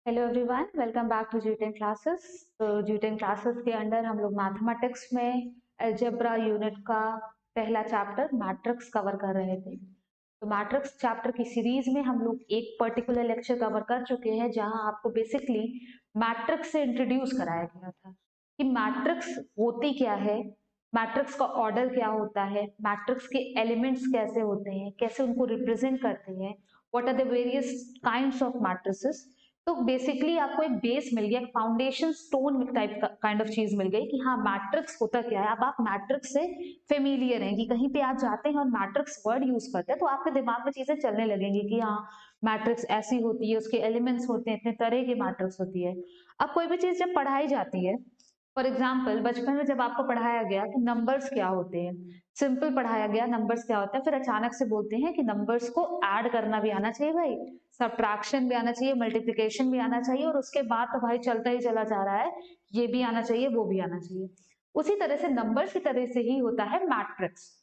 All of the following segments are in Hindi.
Hello everyone, welcome back to Jeeten classes. तो जीटेन क्लासेस के अंडर हम लोग मैथमेटिक्स में अलजेब्रा यूनिट का पहला चैप्टर मैट्रिक्स कवर कर रहे थे। तो मैट्रिक्स चैप्टर की सीरीज में हम लोग एक पर्टिकुलर लेक्चर कवर कर चुके हैं जहां आपको बेसिकली मैट्रिक्स से इंट्रोड्यूस कराया गया था कि मैट्रिक्स होती क्या है, मैट्रिक्स का ऑर्डर क्या होता है, मैट्रिक्स के एलिमेंट्स कैसे होते हैं, कैसे उनको रिप्रेजेंट करते हैं, what are the various kinds of matrices. तो बेसिकली आपको एक बेस मिल गया, एक फाउंडेशन स्टोन टाइप का काइंड ऑफ चीज मिल गई कि हाँ मैट्रिक्स होता क्या है। अब आप मैट्रिक्स से फेमिलियर हैं कि कहीं पे आप जाते हैं और मैट्रिक्स वर्ड यूज करते हैं तो आपके दिमाग में चीजें चलने लगेंगी कि हाँ मैट्रिक्स ऐसी होती है, उसके एलिमेंट्स होते हैं, इतने तरह की मैट्रिक्स होती है। अब कोई भी चीज जब पढ़ाई जाती है, फॉर एग्जाम्पल बचपन में जब आपको पढ़ाया गया कि नंबर्स क्या होते हैं, सिंपल पढ़ाया गया नंबर्स क्या होता है, फिर अचानक से बोलते हैं कि नंबर्स को ऐड करना भी आना चाहिए भाई, सब्ट्रैक्शन भी आना चाहिए, मल्टीप्लिकेशन भी आना चाहिए, और उसके बाद तो भाई चलता ही चला जा रहा है, ये भी आना चाहिए वो भी आना चाहिए। उसी तरह से नंबर्स की तरह से ही होता है मैट्रिक्स।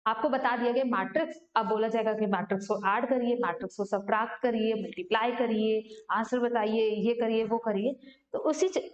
आपको बता दिया गया मैट्रिक्स, अब बोला जाएगा कि मैट्रिक्स को ऐड करिए, मैट्रिक्स को सब्ट्रैक्ट करिए, मल्टीप्लाई करिए, आंसर बताइए, ये करिए वो करिए। तो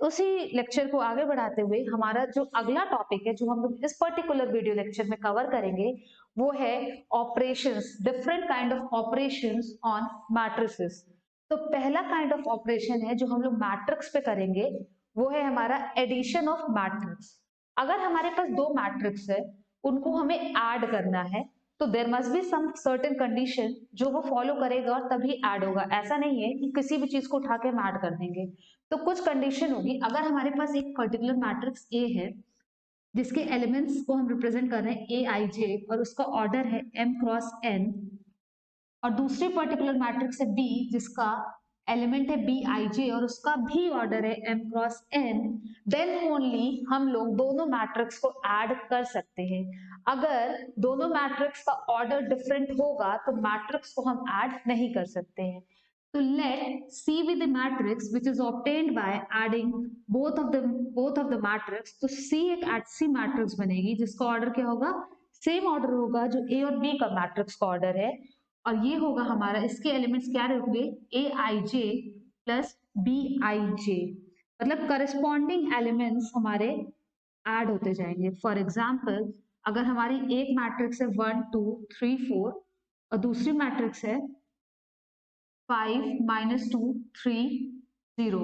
उसी लेक्चर को आगे बढ़ाते हुए हमारा जो अगला टॉपिक है जो हम लोग इस पर्टिकुलर वीडियो लेक्चर में कवर करेंगे वो है operations, different kind of operations on matrices. तो पहला काइंड ऑफ ऑपरेशन है जो हम लोग मैट्रिक्स पे करेंगे वो है हमारा एडिशन ऑफ मैट्रिक्स। अगर हमारे पास दो मैट्रिक्स है, उनको हमें ऐड करना है, तो there must be some certain condition जो वो फॉलो करेगा और तभी ऐड होगा। ऐसा नहीं है कि किसी भी चीज को उठा के हम ऐड कर देंगे। तो कुछ कंडीशन होगी। अगर हमारे पास एक पर्टिकुलर मैट्रिक्स ए है जिसके एलिमेंट्स को हम रिप्रेजेंट कर रहे हैं ए आई जे और उसका ऑर्डर है एम क्रॉस एन, और दूसरी पर्टिकुलर मैट्रिक्स है बी जिसका एलिमेंट है बी आई जे और उसका भी ऑर्डर है M cross N, then only हम लोग दोनों मैट्रिक्स को ऐड कर सकते हैं। अगर दोनों मैट्रिक्स का ऑर्डर डिफरेंट होगा तो मैट्रिक्स को हम ऐड नहीं कर सकते हैं। तो let C be the matrix which is obtained by adding both of the matrix। तो C एक ऐसी मैट्रिक्स बनेगी जिसका ऑर्डर क्या होगा, सेम ऑर्डर होगा जो A और B का मैट्रिक्स का ऑर्डर है, और ये होगा हमारा, इसके एलिमेंट्स क्या होंगे, ए I J plus B I जे, मतलब करस्पॉन्डिंग एलिमेंट्स हमारे ऐड होते जाएंगे। फॉर एग्जाम्पल अगर हमारी एक मैट्रिक्स है 1 2 3 4 और दूसरी मैट्रिक्स है 5 -2 3 0,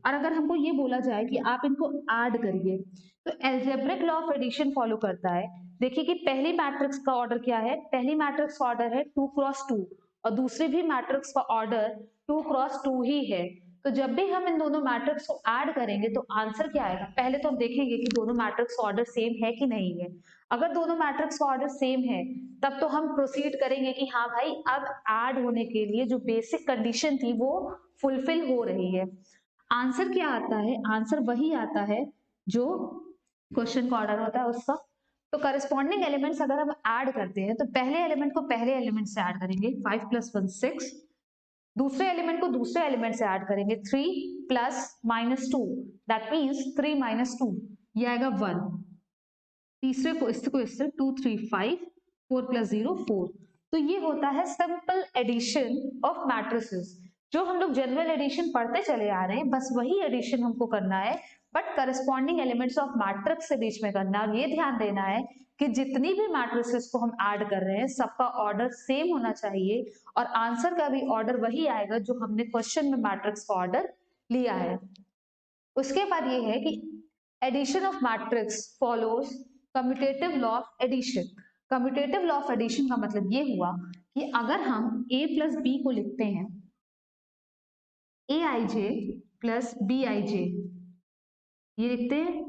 और अगर हमको ये बोला जाए कि आप इनको ऐड करिए, तो algebraic law of addition follow करता है। देखिए कि पहली मैट्रिक्स का ऑर्डर क्या है, पहली मैट्रिक्स का ऑर्डर है 2 क्रॉस 2 और दूसरी भी मैट्रिक्स का ऑर्डर 2 क्रॉस 2 ही है। तो जब भी हम इन दोनों मैट्रिक्स को ऐड करेंगे तो आंसर क्या आएगा, पहले तो हम देखेंगे कि दोनों मैट्रिक्स का ऑर्डर सेम है कि नहीं है। अगर दोनों मैट्रिक्स का ऑर्डर सेम है तब तो हम प्रोसीड करेंगे कि हाँ भाई अब ऐड होने के लिए जो बेसिक कंडीशन थी वो फुलफिल हो रही है। आंसर क्या आता है, आंसर वही आता है जो क्वेश्चन का ऑर्डर होता है उसका। तो करस्पॉन्डिंग एलिमेंट्स अगर हम ऐड करते हैं तो पहले एलिमेंट को पहले एलिमेंट से ऐड करेंगे, 5 + 1 6, दूसरे एलिमेंट को दूसरे एलिमेंट से ऐड करेंगे 3 + -2, दैट मीन्स 3 - 2, ये आएगा 1। तीसरे को इससे 2 3 5, 4 + 0 4। तो ये होता है सिंपल एडिशन ऑफ मैट्रिसेस। जो हम लोग जनरल एडिशन पढ़ते चले आ रहे हैं बस वही एडिशन हमको करना है, but corresponding elements of matrix से बीच में करना है। और ये ध्यान देना है कि जितनी भी मैट्रिसेस को हम ऐड कर रहे हैं सबका ऑर्डर सेम होना चाहिए और आंसर का भी ऑर्डर वही आएगा जो हमने क्वेश्चन में मैट्रिक्स का ऑर्डर लिया है। उसके बाद ये है कि addition of matrix follows commutative law of addition. Commutative law of addition का मतलब ये हुआ कि अगर हम a प्लस बी को लिखते हैं ए I J plus B I जे, ये लिखते हैं,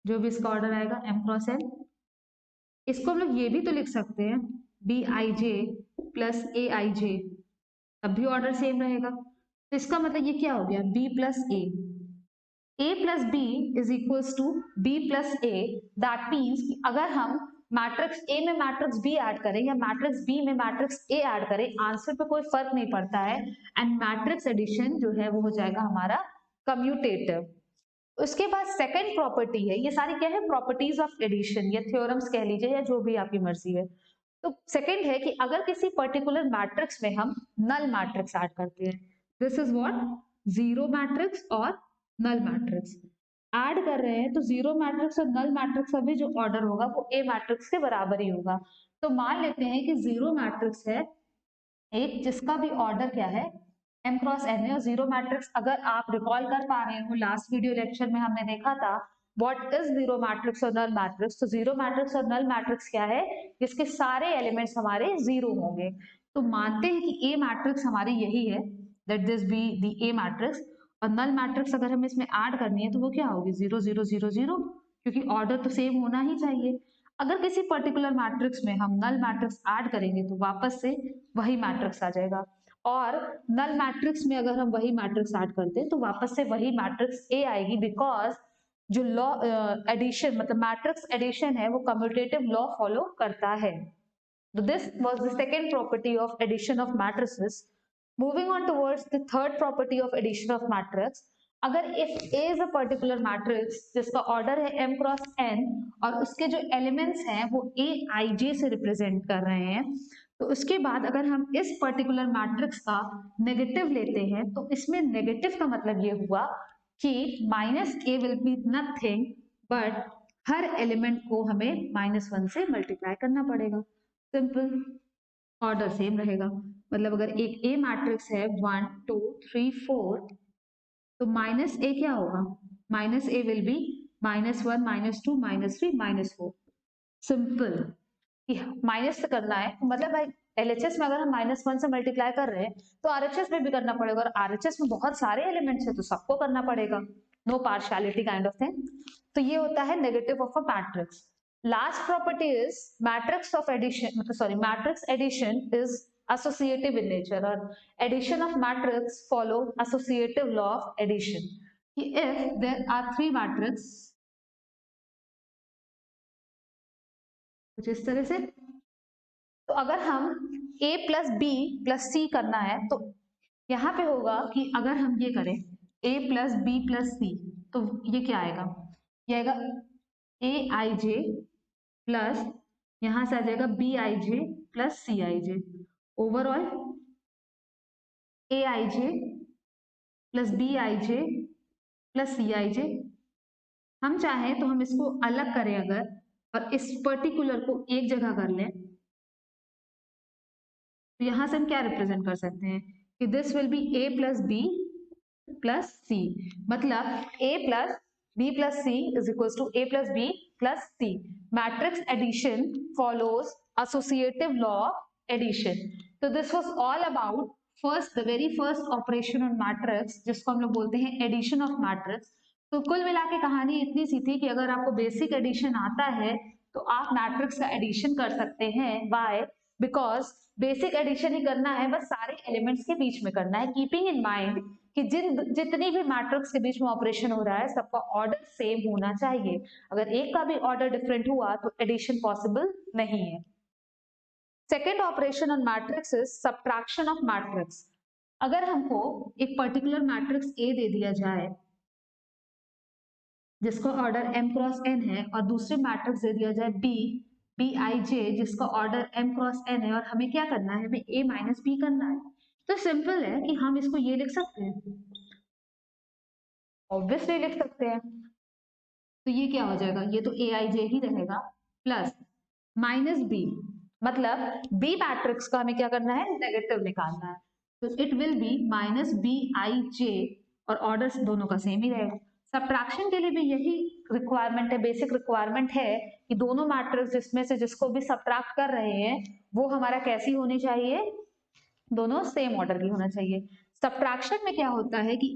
जो भी इसका ऑर्डर आएगा m क्रॉस n। इसको हम लोग ये भी तो लिख सकते हैं B I J plus A I जे, तब भी ऑर्डर सेम रहेगा। तो इसका मतलब ये क्या हो गया, b plus a plus B is equals to B plus A. That means अगर हम मैट्रिक्स ए में मैट्रिक्स बी ऐड करें या मैट्रिक्स बी में मैट्रिक्स ए ऐड करें, आंसर पे कोई फर्क नहीं पड़ता है, एंड मैट्रिक्स एडिशन जो है वो हो जाएगा हमारा कम्यूटेटिव। उसके बाद सेकंड प्रॉपर्टी है, ये सारी क्या है, प्रॉपर्टीज ऑफ एडिशन या थ्योरम्स कह लीजिए या जो भी आपकी मर्जी है। तो सेकंड है कि अगर किसी पर्टिकुलर मैट्रिक्स में हम नल मैट्रिक्स ऐड करते हैं, this is what zero matrix और नल मैट्रिक्स ऐड कर रहे हैं, तो जीरो मैट्रिक्स और नल मैट्रिक्स का भी जो ऑर्डर होगा वो ए मैट्रिक्स के बराबर ही होगा। तो मान लेते हैं कि जीरो मैट्रिक्स है एक जिसका भी ऑर्डर क्या है m क्रॉस n है, और जीरो मैट्रिक्स अगर आप रिकॉल कर पा रहे हो लास्ट वीडियो लेक्चर में हमने देखा था व्हाट इज जीरो मैट्रिक्स और नल मैट्रिक्स। तो जीरो मैट्रिक्स और नल मैट्रिक्स क्या है, जिसके सारे एलिमेंट्स हमारे जीरो होंगे। तो मानते हैं कि ए मैट्रिक्स हमारी यही है, that this be the A matrix, और नल मैट्रिक्स अगर हमें इसमें ऐड करनी है तो वो क्या होगी, जीरो जीरो जीरो जीरो, क्योंकि ऑर्डर तो सेम होना ही चाहिए। अगर किसी पर्टिकुलर मैट्रिक्स में हम नल मैट्रिक्स ऐड करेंगे तो वापस से वही मैट्रिक्स आ जाएगा, और नल मैट्रिक्स में अगर हम वही मैट्रिक्स ऐड करते हैं तो वापस से वही मैट्रिक्स ए आएगी, बिकॉज जो लॉ एडिशन मतलब मैट्रिक्स एडिशन है वो कम्यूटेटिव लॉ फॉलो करता है। So this was the second property of addition of matrices. Moving on towards the third property of addition of matrix. अगर if A is a particular matrix जिसका ऑर्डर है m क्रॉस n और उसके जो एलिमेंट्स हैं वो a i j से रिप्रेजेंट कर रहे हैं, तो उसके बाद अगर हम इस पर्टिकुलर मैट्रिक्स का नेगेटिव लेते हैं तो इसमें नेगेटिव का मतलब ये हुआ कि minus a will be nothing but her element को हमें -1 से मल्टीप्लाई करना पड़ेगा। सिंपल, ऑर्डर सेम रहेगा। मतलब अगर एक ए मैट्रिक्स है 1 2 3 4, तो माइनस ए क्या होगा, minus A will be -1 -2 -3 -4। Simple, minus से करना है मतलब भाई एलएचएस में अगर हम -1 से मल्टीप्लाई कर रहे हैं तो आरएचएस में भी करना पड़ेगा, और आरएचएस में बहुत सारे एलिमेंट्स है तो सबको करना पड़ेगा, no partiality kind of thing. तो ये होता है negative of a matrix. Last property is matrix of addition, मतलब sorry matrix addition is associative in nature, और addition of matrix follow associative law of addition। if there are three matrix कुछ इस तरह से, तो अगर हम a प्लस बी प्लस सी करना है तो यहाँ पे होगा कि अगर हम ये करें a प्लस बी प्लस सी, तो ये क्या आएगा, ये आएगा ए आई जे प्लस यहाँ से आ जाएगा B I J plus C I J, overall A I J plus B I J plus C I J. हम चाहें तो हम इसको अलग करें अगर, और इस पर्टिकुलर को एक जगह कर लें, तो यहां से हम क्या रिप्रेजेंट कर सकते हैं कि this will be A plus B plus C, मतलब A plus B plus C is equal to A plus B plus C. Matrix addition follows associative law of addition. तो this was all about first the very first operation on matrix, जिसको हम लोग बोलते हैं एडिशन ऑफ मैट्रिक्स। तो कुल मिला के कहानी इतनी सी थी कि अगर आपको बेसिक एडिशन आता है तो आप मैट्रिक्स का एडिशन कर सकते हैं। बाय बिकॉज बेसिक एडिशन ही करना है, बस सारे एलिमेंट्स के बीच में करना है, कीपिंग इन माइंड कि जितनी भी मैट्रिक्स के बीच में ऑपरेशन हो रहा है सबका ऑर्डर सेम होना चाहिए। अगर एक का भी ऑर्डर डिफरेंट हुआ तो एडिशन पॉसिबल नहीं है। Second operation on matrix is subtraction of matrix. अगर हमको एक पर्टिकुलर मैट्रिक्स ए दे दिया जाए जिसका ऑर्डर m क्रॉस n है, और दूसरे मैट्रिक्स दे दिया जाए बी आई जे जिसका ऑर्डर m क्रॉस n है, और हमें क्या करना है, हमें a माइनस बी करना है, तो सिंपल है कि हम इसको ये लिख सकते हैं, ऑब्वियसली लिख सकते हैं। तो ये क्या हो जाएगा, ये तो ए आई जे ही रहेगा प्लस माइनस बी, मतलब बी मैट्रिक्स का हमें क्या करना है, नेगेटिव निकालना है, तो it will be minus B I J, और ऑर्डर दोनों का सेम ही रहेगा। सब्ट्रैक्शन के लिए भी यही रिक्वायरमेंट है, बेसिक रिक्वायरमेंट है कि दोनों मैट्रिक्स जिसमें से जिसको भी सब्ट्रैक्ट कर रहे हैं वो हमारा कैसी होनी चाहिए, दोनों सेम ऑर्डर की होना चाहिए। सब्ट्रैक्शन में क्या होता है कि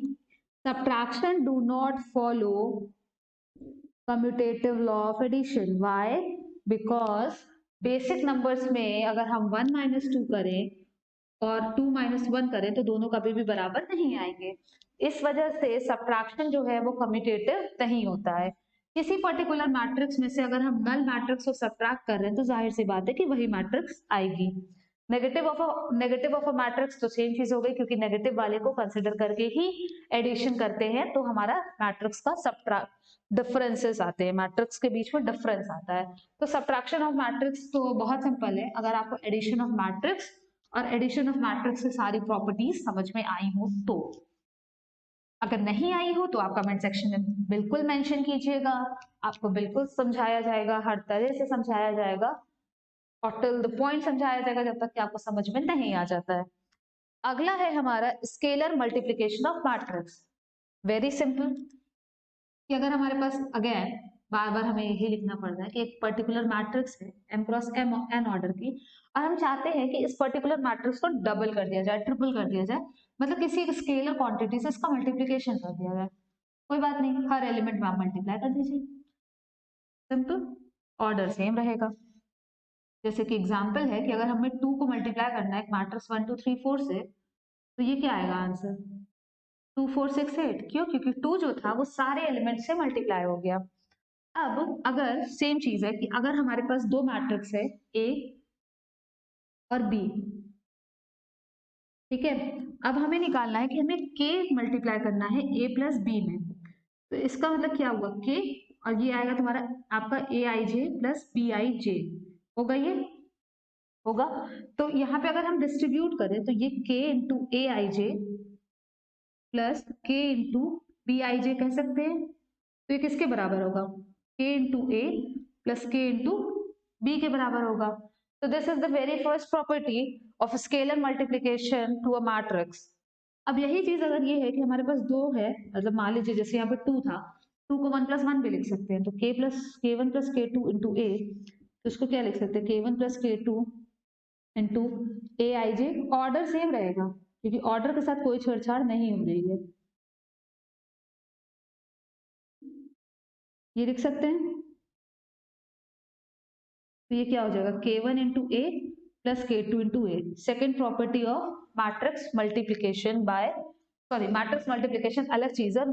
subtraction do not follow commutative law of addition. Why, because basic numbers में अगर हम 1 माइनस 2 करें और 2 माइनस 1 करें तो दोनों कभी भी बराबर नहीं आएंगे। इस वजह से सब्ट्रैक्शन जो है वो कम्यूटेटिव नहीं होता है। किसी पर्टिकुलर मैट्रिक्स में से अगर हम नल मैट्रिक्स को सब्ट्रैक्ट कर रहे हैं तो जाहिर सी बात है कि वही मैट्रिक्स आएगी। नेगेटिव ऑफ अ मैट्रिक्स तो सेम चीज हो गई, क्योंकि नेगेटिव वाले को कंसिडर करके ही एडिशन करते हैं, तो हमारा मैट्रिक्स का सब्ट्रैक्ट डिफरेंसेस आते हैं, मैट्रिक्स के बीच में डिफरेंस आता है। तो सब्ट्रैक्शन ऑफ मैट्रिक्स तो बहुत सिंपल है, अगर आपको एडिशन ऑफ मैट्रिक्स और एडिशन ऑफ मैट्रिक्स की सारी प्रॉपर्टीज समझ में आई हो तो। अगर नहीं आई हो तो आप कमेंट सेक्शन में बिल्कुल मेंशन कीजिएगा, आपको बिल्कुल समझाया जाएगा, हर तरह से समझाया जाएगा और टिल द पॉइंट समझाया जाएगा जब तक कि आपको समझ में नहीं आ जाता है। अगला है हमारा scalar multiplication of matrix. Very simple कि अगर हमारे पास अगेन बार बार हमें यही लिखना पड़ रहा है कि एक पर्टिकुलर मैट्रिक्स है m क्रॉस n ऑर्डर की, और हम चाहते हैं कि इस पर्टिकुलर मैट्रिक्स को डबल कर दिया जाए, ट्रिपल कर दिया जाए, मतलब किसी एक स्केलर क्वांटिटी से इसका मल्टीप्लिकेशन कर दिया जाए। कोई बात नहीं, हर एलिमेंट में आप मल्टीप्लाई कर दीजिए, सिंपल, ऑर्डर सेम रहेगा। जैसे कि एग्जांपल है कि अगर हमें 2 को मल्टीप्लाई करना है एक मैट्रिक्स 1 2 3 4 से, तो ये क्या आएगा आंसर 2 4 6 8। क्यों? क्योंकि 2 जो था वो सारे एलिमेंट से मल्टीप्लाई हो गया। अब अगर सेम चीज है कि अगर हमारे पास दो मैट्रिक्स है ए और बी, ठीक है, अब हमें निकालना है कि हमें के मल्टीप्लाई करना है ए प्लस बी में, तो इसका मतलब क्या हुआ के, और ये आएगा तुम्हारा आपका ए I J plus B I जे, होगा ये, होगा। तो यहाँ पे अगर हम डिस्ट्रीब्यूट करें तो ये K into A I J plus K into B I J कह सकते हैं, तो ये किसके बराबर होगा K into A plus K into B के बराबर होगा। तो this is the very first property of scalar multiplication to a matrix. अब यही चीज अगर ये है कि हमारे पास दो है, मतलब मान लीजिए जैसे यहाँ पे 2 था, 2 को 1 प्लस 1 भी लिख सकते हैं, तो के वन प्लस के टू इंटू ए, तो इसको क्या लिख सकते हैं के वन प्लस के two into A I J, order same रहेगा क्योंकि ऑर्डर के साथ कोई छेड़छाड़ नहीं हो रही है, ये लिख सकते हैं। तो ये क्या हो जाएगा के वन इंटू ए प्लस के two into A, second property of matrix multiplication bye, sorry matrix multiplication अलग चीज है,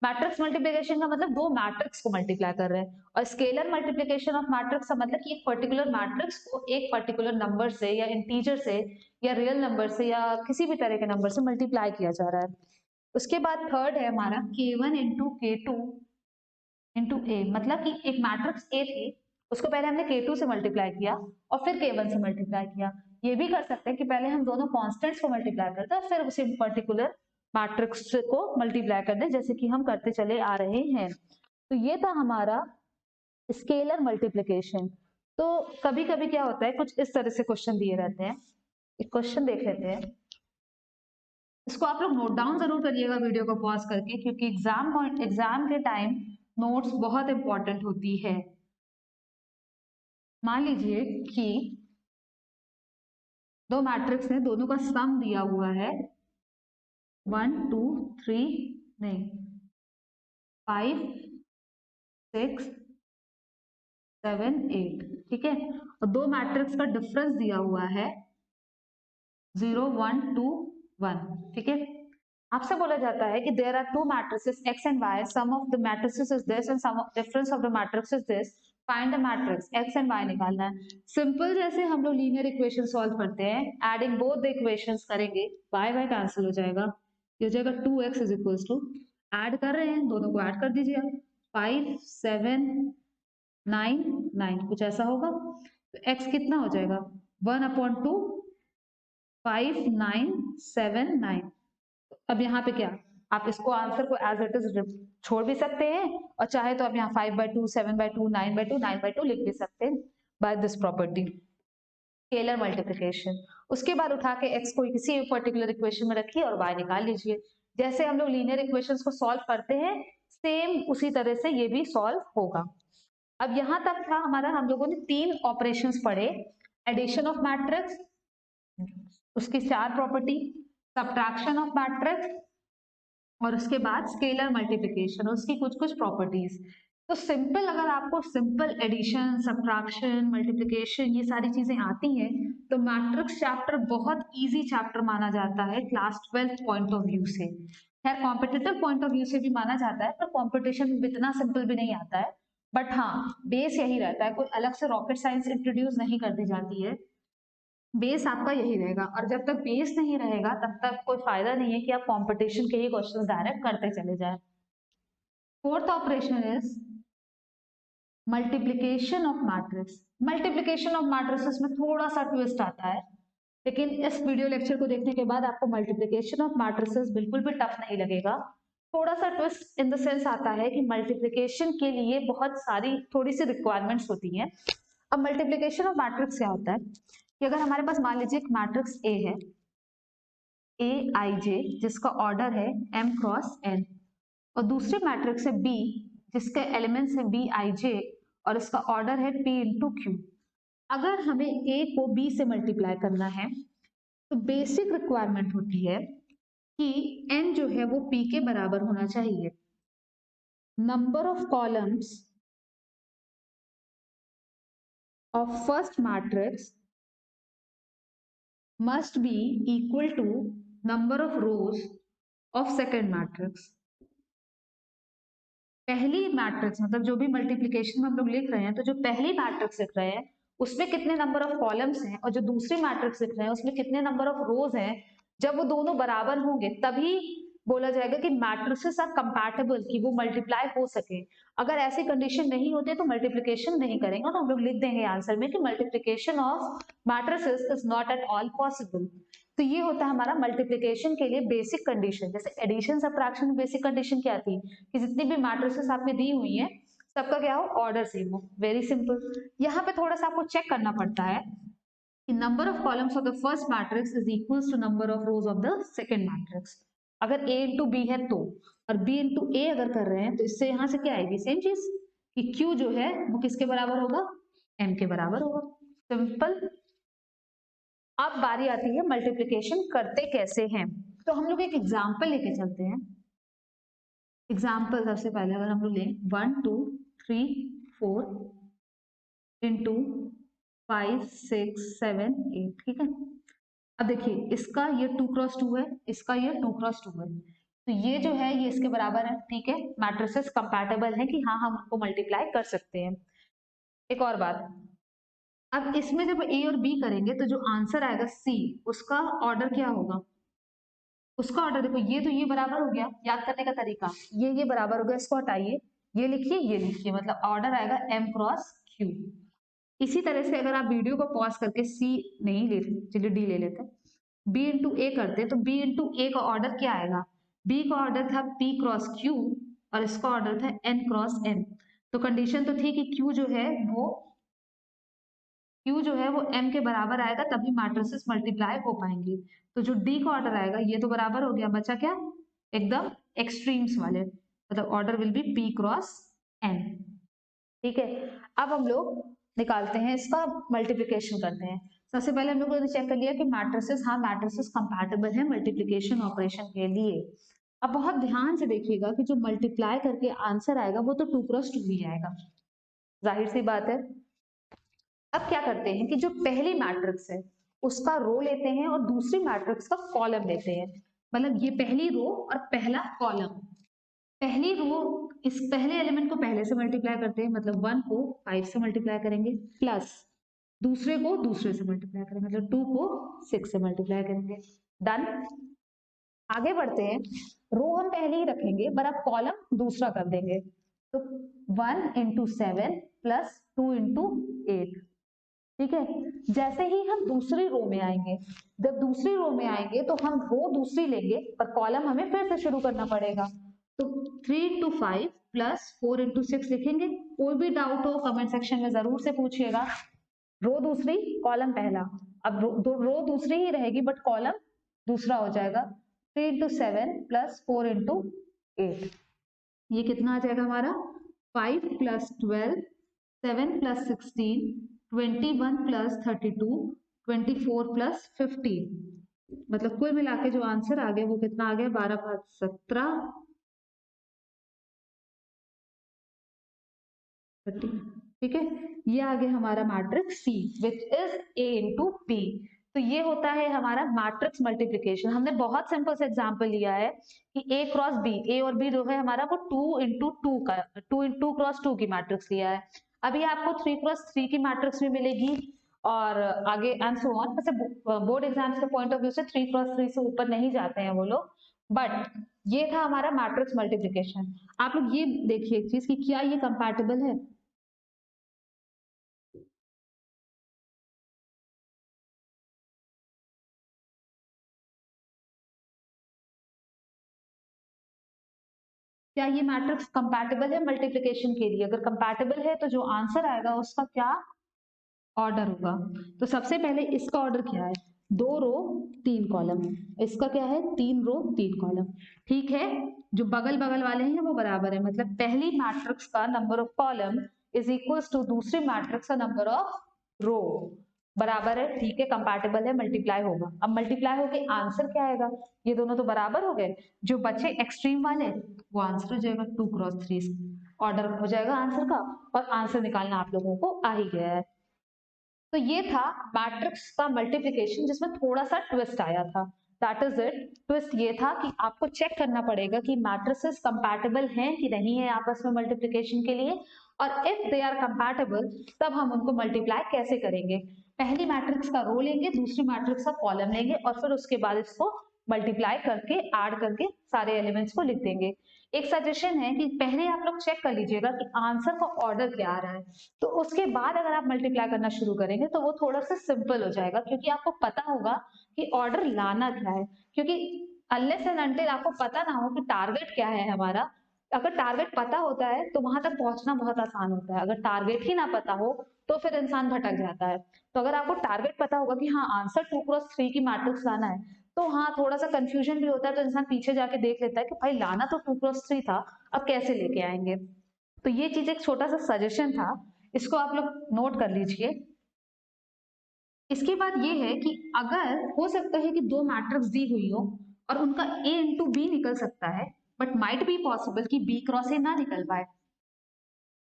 मैट्रिक्स मल्टीप्लीकेशन का मतलब दो मैट्रिक्स को मल्टीप्लाई कर रहे हैं, और स्केलर मल्टीप्लीकेशन ऑफ मैट्रिक्स का मतलब कि एक पर्टिकुलर मैट्रिक्स को एक पर्टिकुलर नंबर से या इंटीजर से या रियल नंबर से या किसी भी तरह के नंबर से मल्टीप्लाई किया जा रहा है। उसके बाद थर्ड है हमारा के वन इंटू के टू इंटू ए, मतलब कि एक मैट्रिक्स ए थी, उसको पहले हमने के टू से मल्टीप्लाई किया और फिर के वन से मल्टीप्लाई किया। ये भी कर सकते हैं कि पहले हम दोनों कॉन्स्टेंट्स को मल्टीप्लाई करते हैं फिर उसी पर्टिकुलर मैट्रिक्स को मल्टीप्लाई कर दें, जैसे कि हम करते चले आ रहे हैं। तो ये था हमारा स्केलर मल्टीप्लिकेशन। तो कभी कभी क्या होता है, कुछ इस तरह से क्वेश्चन दिए रहते हैं, एक क्वेश्चन देख लेते हैं, इसको आप लोग नोट डाउन जरूर करिएगा वीडियो को पॉज करके, क्योंकि एग्जाम के टाइम नोट्स बहुत इंपॉर्टेंट होती है। मान लीजिए कि दो मैट्रिक्स है, दोनों का सम दिया हुआ है 1 2 3 नहीं 5 6 7 8, ठीक है, और दो मैट्रिक्स का डिफरेंस दिया हुआ है 0 1 2 1, ठीक है। आपसे बोला जाता है कि there are two matrices x and y, sum of the matrices is this and sum of difference of the matrix is this, find the matrix x and y निकालना है। सिंपल जैसे हम लोग लीनियर इक्वेशन सॉल्व करते हैं, एडिंग बोथ द इक्वेशंस करेंगे, y y कैंसिल हो जाएगा, ये हो जाएगा 2x is equals to, add कर रहे हैं दोनों को ऐड कर दीजिए आप, 5 7 9 9 कुछ ऐसा होगा, तो x कितना हो जाएगा 1/2 5 9 7 9। अब यहाँ पे क्या, आप इसको आंसर को एज इट इज छोड़ भी सकते हैं, और चाहे तो आप यहाँ 5/2 7/2 9/2 9/2 लिख भी सकते हैं by this property scalar multiplication. उसके बाद उठा के x को किसी पर्टिकुलर इक्वेशन में रखिए और y निकाल लीजिए। जैसे हम लोग लीनियर इक्वेशंस को सॉल्व करते हैं सेम उसी तरह से ये भी सॉल्व होगा। अब यहाँ तक था हमारा, हम लोगों ने 3 ऑपरेशंस पढ़े, एडिशन ऑफ मैट्रिक्स, उसकी 4 प्रॉपर्टी, सब्ट्रैक्शन ऑफ मैट्रिक्स, और उसके बाद स्केलर मल्टीप्लिकेशन, उसकी कुछ कुछ प्रॉपर्टीज। तो सिंपल, अगर आपको सिंपल एडिशन सब्ट्रैक्शन मल्टीप्लिकेशन ये सारी चीजें आती हैं तो मैट्रिक्स चैप्टर बहुत इजी चैप्टर माना जाता है क्लास 12 पॉइंट ऑफ व्यू से। खैर कॉम्पिटिटिव पॉइंट ऑफ व्यू से भी माना जाता है, पर कॉम्पिटिशन में इतना सिंपल भी नहीं आता है, बट हाँ बेस यही रहता है, कोई अलग से रॉकेट साइंस इंट्रोड्यूस नहीं कर दी जाती है, बेस आपका यही रहेगा। और जब तक बेस नहीं रहेगा तब तक कोई फायदा नहीं है कि आप कंपटीशन के ही क्वेश्चंस डायरेक्ट करते चले जाएं। Fourth operation is multiplication of matrix. Multiplication of matrix में थोड़ा सा ट्विस्ट आता है, लेकिन इस वीडियो लेक्चर को देखने के बाद आपको मल्टीप्लिकेशन ऑफ मैट्रिसेस बिल्कुल भी टफ नहीं लगेगा। थोड़ा सा ट्विस्ट इन द सेंस आता है कि मल्टीप्लिकेशन के लिए बहुत सारी थोड़ी सी रिक्वायरमेंट्स होती हैं। अब मल्टीप्लिकेशन ऑफ मैट्रिक्स क्या होता है कि अगर हमारे पास मान लीजिए एक मैट्रिक्स ए है, ए आई जे, जिसका ऑर्डर है m क्रॉस n, और दूसरे मैट्रिक्स है बी जिसके एलिमेंट्स है बी आई जे और इसका ऑर्डर है p इंटू क्यू। अगर हमें a को b से मल्टीप्लाई करना है तो बेसिक रिक्वायरमेंट होती है कि n जो है वो p के बराबर होना चाहिए। Number of columns of first matrix must be equal to number of rows of second matrix। पहली मैट्रिक्स मतलब जो भी मल्टीप्लिकेशन में हम लोग लिख रहे हैं तो जो पहली मैट्रिक्स लिख रहे हैं उसमें कितने नंबर ऑफ कॉलम्स हैं और जो दूसरी मैट्रिक्स लिख रहे हैं उसमें कितने नंबर ऑफ रोज हैं, जब वो दोनों बराबर होंगे तभी बोला जाएगा कि मैट्रिसेस आर कंपैटिबल, कि वो मल्टीप्लाई हो सके। अगर ऐसी कंडीशन नहीं होती तो मल्टीप्लिकेशन नहीं करेंगे, तो हम लोग लिख देंगे आंसर में कि multiplication of matrices is not at all possible. तो ये होता है हमारा मल्टीप्लिकेशन के लिए बेसिक कंडीशन। जैसे एडिशन सब्ट्रैक्शन में बेसिक कंडीशन क्या थी कि जितनी भी मैट्रिसेस आपने दी हुई है सबका क्या हो, ऑर्डर सेम हो। Very simple. यहाँ पे थोड़ा सा आपको चेक करना पड़ता है कि number of columns of the first matrix is equals to number of rows of the second matrix. अगर a इंटू बी है तो, और b इंटू ए अगर कर रहे हैं तो इससे यहाँ से क्या आएगी, सेम चीज कि q जो है वो किसके बराबर होगा, m के बराबर होगा। सिंपल। अब बारी आती है मल्टीप्लिकेशन करते कैसे हैं। तो हम लोग एक एग्जाम्पल लेके चलते हैं। एग्जाम्पल सबसे पहले अगर हम लोग लें 1 2 3 4 इंटू 5 6 7 8, ठीक है। अब देखिए इसका ये 2 क्रॉस 2 है, इसका ये 2 क्रॉस 2 है, तो ये जो है ये इसके बराबर है, ठीक है। मैट्रिसेस कंपैटिबल है कि हाँ हम उनको मल्टीप्लाई कर सकते हैं। एक और बात, अब इसमें जब ए और बी करेंगे तो जो आंसर आएगा सी, उसका ऑर्डर क्या होगा, उसका ऑर्डर देखो, ये तो ये बराबर हो गया, याद करने का तरीका ये बराबर हो गया, इसको हटाइए, ये लिखिए, मतलब ऑर्डर आएगा m क्रॉस q। इसी तरह से अगर आप वीडियो को पॉज करके c नहीं ले, चलिए d ले लेते हैं, b इंटू ए करते तो b इंटू ए का ऑर्डर क्या आएगा, b का ऑर्डर था p क्रॉस q और इसका ऑर्डर था n क्रॉस n। तो कंडीशन तो थी कि q जो है वो m के बराबर आएगा तभी मैट्रिसेस मल्टीप्लाई हो पाएंगे। तो जो d का ऑर्डर आएगा ये तो बराबर हो गया, बचा क्या, एकदम एक्सट्रीम्स वाले, मतलब order will be p cross n। ठीक है। अब हम लोग निकालते हैं, इसका मल्टीप्लिकेशन करते हैं। सबसे पहले हम लोगों ने चेक कर लिया कि मैट्रिसेस, हाँ मैट्रिसेस कंपैटिबल है मल्टीप्लिकेशन ऑपरेशन के लिए। अब बहुत ध्यान से देखिएगा कि जो मल्टीप्लाई करके आंसर आएगा वो तो 2 क्रॉस 2 ही आएगा, जाहिर सी बात है। अब क्या करते हैं कि जो पहली मैट्रिक्स है उसका रो लेते हैं और दूसरी मैट्रिक्स का कॉलम लेते हैं, मतलब ये पहली रो और पहला कॉलम। पहली रो, इस पहले एलिमेंट को पहले से मल्टीप्लाई करते हैं, मतलब 1 को 5 से मल्टीप्लाई करेंगे, प्लस दूसरे को दूसरे से मल्टीप्लाई करेंगे, मतलब 2 को 6 से मल्टीप्लाई करेंगे। डन। आगे बढ़ते हैं, रो हम पहले ही रखेंगे पर अब कॉलम दूसरा कर देंगे, तो 1 इंटू 7 प्लस 2 इंटू 8, ठीक है। जैसे ही हम दूसरी रो में आएंगे, जब दूसरी रो में आएंगे तो हम रो दूसरी लेंगे पर कॉलम हमें फिर से शुरू करना पड़ेगा, तो 3 इंटू 5 प्लस 4 इंटू 6 लिखेंगे। कोई भी डाउट हो कमेंट सेक्शन में जरूर से पूछिएगा। रो दूसरी कॉलम पहला, अब रो दूसरी ही रहेगी बट कॉलम दूसरा हो जाएगा। 3 इंटू 7 प्लस 4 इंटू 8, ये कितना आ जाएगा हमारा, 5 प्लस 12, 7 प्लस 16, 21 प्लस 32, 24 प्लस 15, मतलब कुल मिला के जो आंसर आ गया वो कितना आ गया, 12 5 17 30, ठीक है। ये आ गया हमारा matrix C which is A into B. तो ये होता है हमारा मैट्रिक्स मल्टीप्लिकेशन। हमने बहुत सिंपल से एग्जांपल लिया है कि ए क्रॉस बी, ए और बी जो है हमारा वो 2 इंटू 2 का 2 क्रॉस 2 की मैट्रिक्स लिया है। अभी आपको 3 क्रॉस 3 की मैट्रिक्स भी मिलेगी और आगे एंड सो ऑन। वैसे बोर्ड एग्जाम्स के पॉइंट ऑफ व्यू से 3 क्रॉस 3 से ऊपर नहीं जाते हैं वो लोग, बट ये था हमारा मैट्रिक्स मल्टीप्लिकेशन। आप लोग ये देखिए एक चीज कि क्या ये कंपैटिबल है, क्या ये मैट्रिक्स कंपैटिबल है मल्टीप्लिकेशन के लिए? अगर कंपैटिबल है तो जो आंसर आएगा उसका क्या ऑर्डर होगा? तो सबसे पहले इसका ऑर्डर क्या है? 2 रो 3 कॉलम। इसका क्या है? 3 रो 3 कॉलम। ठीक है, जो बगल बगल वाले हैं वो बराबर है, मतलब पहली मैट्रिक्स का number of column is equals to दूसरी मैट्रिक्स का नंबर ऑफ रो, बराबर है। ठीक है, कंपैटिबल है, मल्टीप्लाई होगा। अब मल्टीप्लाई होके आंसर क्या आएगा? ये दोनों तो बराबर हो गए, जो बचे एक्सट्रीम वाले वो आंसर हो जाएगा 2 क्रॉस 3 ऑर्डर हो जाएगा आंसर का, और आंसर निकालना आप लोगों को आ ही गया है। तो ये था मैट्रिक्स का मल्टीप्लिकेशन जिसमें थोड़ा सा ट्विस्ट आया था। That is it. ट्विस्ट ये था कि आपको चेक करना पड़ेगा कि मैट्रिसेस कंपैटिबल हैं कि नहीं है आपस में मल्टीप्लिकेशन के लिए, और इफ दे आर कंपैटिबल तब हम उनको मल्टीप्लाई कैसे करेंगे। पहली मैट्रिक्स का रो लेंगे, दूसरी मैट्रिक्स का कॉलम लेंगे, और फिर उसके बाद इसको मल्टीप्लाई करके ऐड करके सारे एलिमेंट्स को लिख देंगे। एक सजेशन है कि पहले आप लोग चेक कर लीजिएगा कि आंसर का ऑर्डर क्या आ रहा है, तो उसके बाद अगर आप मल्टीप्लाई करना शुरू करेंगे तो वो थोड़ा सा सिंपल हो जाएगा, क्योंकि आपको पता होगा कि ऑर्डर लाना क्या है। क्योंकि अनलेस एंड अनटिल आपको पता ना हो कि टारगेट क्या है हमारा, अगर टारगेट पता होता है तो वहां तक पहुंचना बहुत आसान होता है। अगर टारगेट ही ना पता हो तो फिर इंसान भटक जाता है। तो अगर आपको टारगेट पता होगा कि हाँ आंसर 2 क्रॉस 3 की मैट्रिक्स लाना है, तो हाँ थोड़ा सा कंफ्यूजन भी होता है, तो इंसान पीछे जाके देख लेता है कि भाई लाना तो 2 क्रॉस 3 था, अब कैसे लेके आएंगे। तो ये चीज एक छोटा सा सजेशन था, इसको आप लोग नोट कर लीजिए। इसके बाद ये है कि अगर हो सकता है कि 2 मैट्रिक्स दी हुई हो और उनका A इंटू बी निकल सकता है, बट माइट बी पॉसिबल कि B क्रॉस A ना निकल पाए।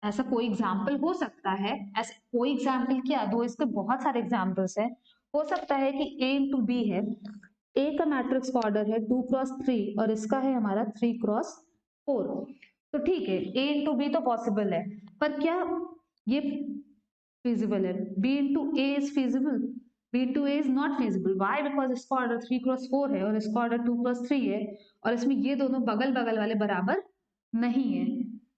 ऐसा कोई एग्जाम्पल हो सकता है, ऐसे कोई एग्जाम्पल क्या, दो इसके बहुत सारे एग्जाम्पल्स हैं। हो सकता है कि A इंटू बी है, A का मैट्रिक्स का ऑर्डर है 2 क्रॉस 3 और इसका है हमारा 3 क्रॉस 4। तो ठीक है, A इंटू बी तो पॉसिबल है, पर क्या ये feasible है? B into A is feasible? B into A is not feasible. Why? Because इसका ऑर्डर 3 क्रॉस 4 है और इसका ऑर्डर 2 क्रॉस 3 है, और इसमें ये दोनों बगल बगल वाले बराबर नहीं है।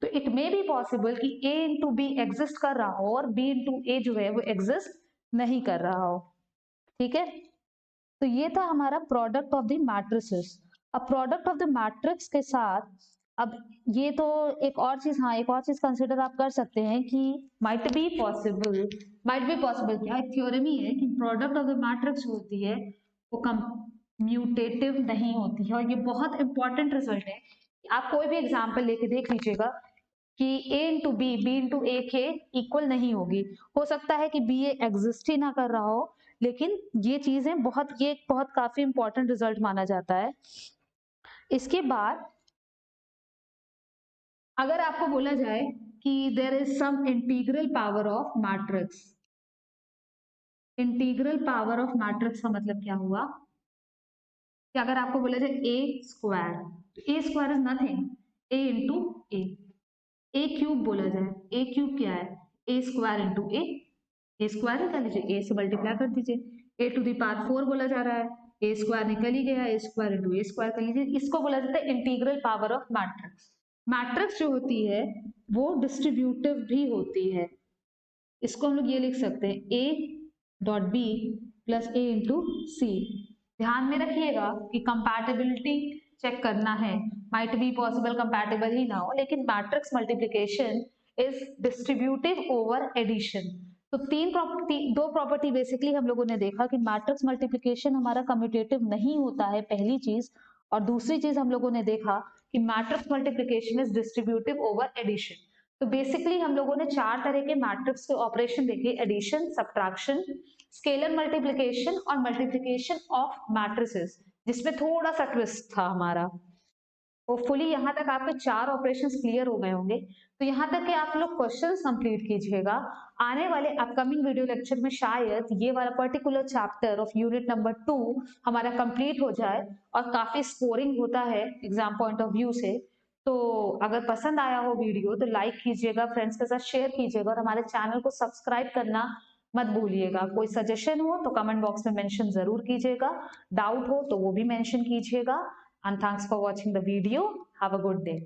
तो इट मे बी पॉसिबल कि A इंटू बी एग्जिस्ट कर रहा हो और B इंटू ए जो है वो एग्जिस्ट नहीं कर रहा हो। ठीक है, तो ये था हमारा प्रोडक्ट ऑफ द मैट्रिसेस। अब प्रोडक्ट ऑफ द मैट्रिक्स के साथ अब ये तो एक और चीज, हाँ एक और चीज कंसिडर आप कर सकते हैं कि माइट बी पॉसिबल क्या, एक थ्योरम ही है कि प्रोडक्ट ऑफ द मैट्रिक्स होती है वो कम्यूटेटिव नहीं होती है, और ये बहुत इंपॉर्टेंट रिजल्ट है। आप कोई भी एग्जाम्पल लेके देख लीजिएगा कि A इंटू बी इंटू ए के इक्वल नहीं होगी। हो सकता है कि बी ए एग्जिस्ट ही ना कर रहा हो, लेकिन ये चीजें बहुत, ये बहुत काफी इंपॉर्टेंट रिजल्ट माना जाता है। इसके बाद अगर आपको बोला जाए कि there is some integral power of matrix, integral power of matrix का मतलब क्या हुआ कि अगर आपको बोला जाए ए स्क्वायर, तो A square is nothing A into A, A cube बोला जाए, ए क्यूब क्या है? A square into A square निकाल लीजिए, ए से मल्टीप्लाई कर दीजिए, ए टू दी पावर 4 बोला जा रहा है, ए स्क्वायर निकल ही गया, ए स्क्वायर इंटू ए स्क्वायर कर लीजिए। इसको बोला जाता है integral power of matrix. Matrix जो होती है वो डिस्ट्रीब्यूटिव भी होती है। इसको हम लोग ये लिख सकते हैं A dot B plus A into C. ध्यान में रखिएगा कि कंपैटिबिलिटी चेक करना है, माइट बी पॉसिबल कंपैटिबल ही ना हो, लेकिन matrix multiplication is distributive over addition. तो दो प्रॉपर्टी बेसिकली हम लोगों ने देखा कि मैट्रिक्स मल्टीप्लिकेशन हमारा कम्यूटेटिव नहीं होता है, पहली चीज, और दूसरी चीज हम लोगों ने देखा कि matrix multiplication is distributive over addition. तो बेसिकली हम लोगों ने 4 तरह के मैट्रिक्स के ऑपरेशन देखे, एडिशन, सब्ट्रैक्शन, स्केलर मल्टीप्लिकेशन और मल्टीप्लिकेशन ऑफ मैट्रिसेस, जिसमें थोड़ा सा ट्विस्ट था हमारा। होपफुली यहाँ तक आपके 4 ऑपरेशंस क्लियर हो गए होंगे। तो यहाँ तक कि आप लोग क्वेश्चंस कंप्लीट कीजिएगा। आने वाले अपकमिंग वीडियो लेक्चर में शायद ये वाला particular chapter of unit number 2 हमारा कंप्लीट हो जाए, और काफी स्कोरिंग होता है एग्जाम पॉइंट ऑफ व्यू से। तो अगर पसंद आया हो वीडियो तो लाइक कीजिएगा, फ्रेंड्स के साथ शेयर कीजिएगा, और हमारे चैनल को सब्सक्राइब करना मत भूलिएगा। कोई सजेशन हो तो कमेंट बॉक्स में मेंशन जरूर कीजिएगा, डाउट हो तो वो भी मेंशन कीजिएगा। And thanks for watching the video. Have a good day.